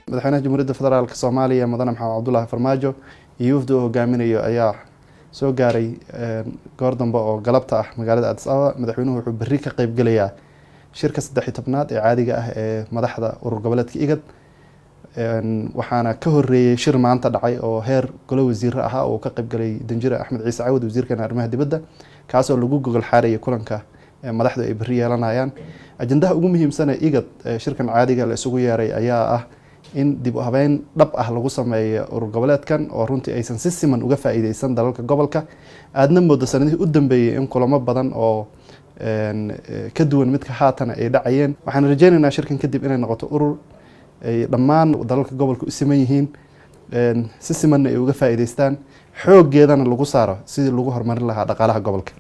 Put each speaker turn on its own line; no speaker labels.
madaxweynaha Jamhuuriyadda Federaalka Soomaaliya Mudane Maxamed Cabdullaahi Farmaajo iyo wafdi uu hogaaminayo ayaa soo gaaray goor dambe oo galabta ah magaalada Addis Ababa. Madaxweynuhu wuxuu berri ka qayb galayaa shirka 13aad ee caadiga ah ee madaxda urur goboleedka IGAD. waxaana ka horeeyay shir maanta dhacay oo heer golo wasiir ah oo ka qayb galay Danjire Axmed Ciise Cawad wasiirka arrimaha dibadda, kaas oo lagu gogol xaarayay kulanka madaxdu ay berri yeelanayaan. ajandaha ugu muhiimsan ee IGAD shirkan caadiga la isugu yeeray ayaa ah in dib u habeyn dhab ah lagu sameeyo urur goboleedkan oo runtii aysan si siman uga faa'iideysan dalalka gobolka. aadna moodo sanadihii u dambeeyay in kulamo badan oo ka duwan midka haatan ay dhacayeen. waxaan rajaynaynaa shirkan kadib inay noqoto urur ay dhammaan dalalka gobolka u siman yihiin, si simanna ay uga faa'iideystaan, xooggeedana lagu saaro sidii lagu horumarin lahaa dhaqaalaha gobolka.